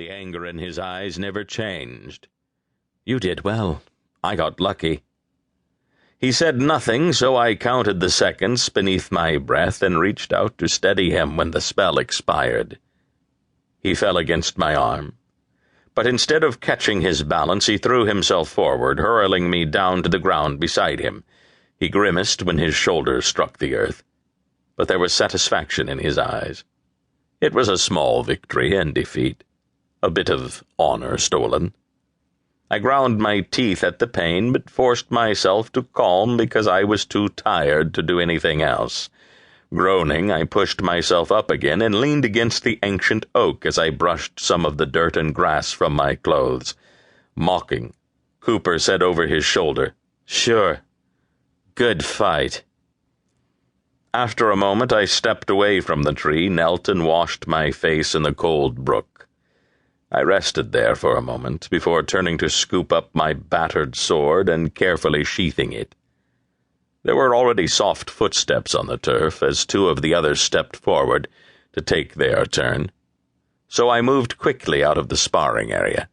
The anger in his eyes never changed. "You did well. I got lucky." He said nothing, so I counted the seconds beneath my breath and reached out to steady him when the spell expired. He fell against my arm, but instead of catching his balance, he threw himself forward, hurling me down to the ground beside him. He grimaced when his shoulders struck the earth, but there was satisfaction in his eyes. It was a small victory and defeat, a bit of honor stolen. I ground my teeth at the pain, but forced myself to calm because I was too tired to do anything else. Groaning, I pushed myself up again and leaned against the ancient oak as I brushed some of the dirt and grass from my clothes. Mocking, Cooper said over his shoulder, "Sure. Good fight." After a moment, I stepped away from the tree, knelt and washed my face in the cold brook. I rested there for a moment before turning to scoop up my battered sword and carefully sheathing it. There were already soft footsteps on the turf as two of the others stepped forward to take their turn, so I moved quickly out of the sparring area.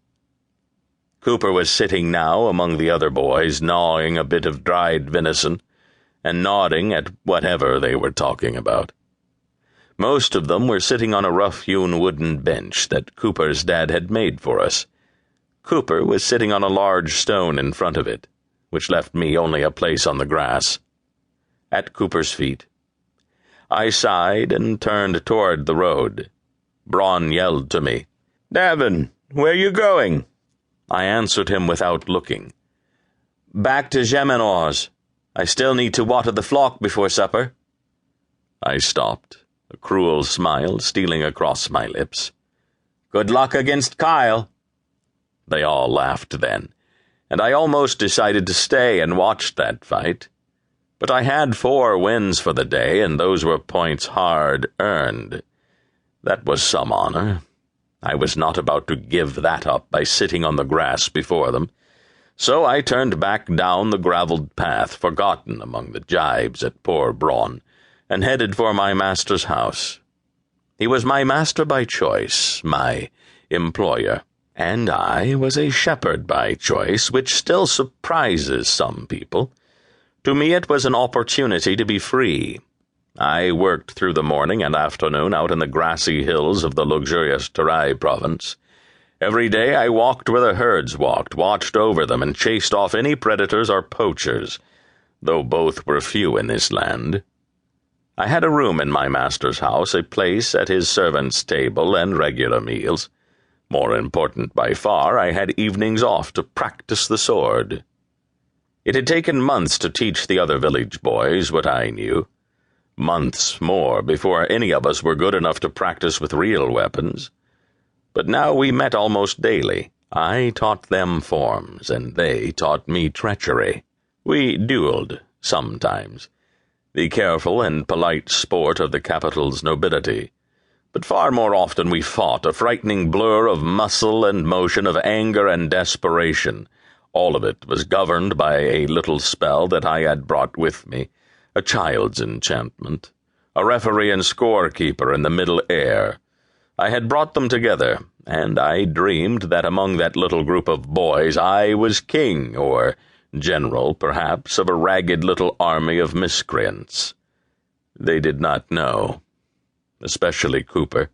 Cooper was sitting now among the other boys, gnawing a bit of dried venison and nodding at whatever they were talking about. Most of them were sitting on a rough-hewn wooden bench that Cooper's dad had made for us. Cooper was sitting on a large stone in front of it, which left me only a place on the grass. At Cooper's feet. I sighed and turned toward the road. Braun yelled to me, "Daven, where you going?" I answered him without looking. "Back to Gemenor's. I still need to water the flock before supper." I stopped, a cruel smile stealing across my lips. "Good luck against Kyle." They all laughed then, and I almost decided to stay and watch that fight. But I had 4 wins for the day, and those were points hard-earned. That was some honor. I was not about to give that up by sitting on the grass before them. So I turned back down the gravelled path, forgotten among the jibes at poor Braun, and headed for my master's house. He was my master by choice, my employer, and I was a shepherd by choice, which still surprises some people. To me it was an opportunity to be free. I worked through the morning and afternoon out in the grassy hills of the luxurious Terai province. Every day I walked where the herds walked, watched over them, and chased off any predators or poachers, though both were few in this land. I had a room in my master's house, a place at his servant's table, and regular meals. More important by far, I had evenings off to practice the sword. It had taken months to teach the other village boys what I knew. Months more before any of us were good enough to practice with real weapons. But now we met almost daily. I taught them forms, and they taught me treachery. We duelled, sometimes, the careful and polite sport of the capital's nobility. But far more often we fought, a frightening blur of muscle and motion, of anger and desperation. All of it was governed by a little spell that I had brought with me, a child's enchantment, a referee and scorekeeper in the middle air. I had brought them together, and I dreamed that among that little group of boys I was king, or general, perhaps, of a ragged little army of miscreants. They did not know, especially Cooper,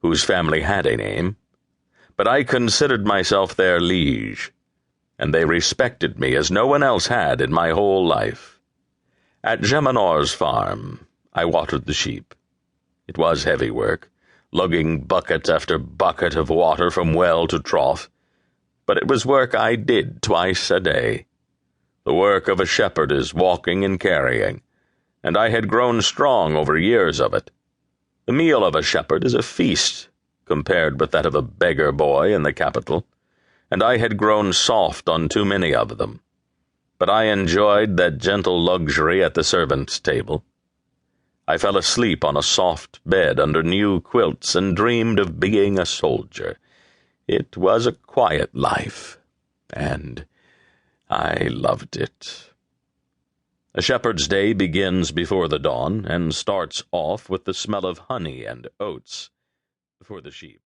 whose family had a name, but I considered myself their liege, and they respected me as no one else had in my whole life. At Gemenor's farm, I watered the sheep. It was heavy work, lugging bucket after bucket of water from well to trough, but it was work I did twice a day. The work of a shepherd is walking and carrying, and I had grown strong over years of it. The meal of a shepherd is a feast compared with that of a beggar boy in the capital, and I had grown soft on too many of them. But I enjoyed that gentle luxury at the servant's table. I fell asleep on a soft bed under new quilts and dreamed of being a soldier. It was a quiet life, and I loved it. A shepherd's day begins before the dawn and starts off with the smell of honey and oats for the sheep.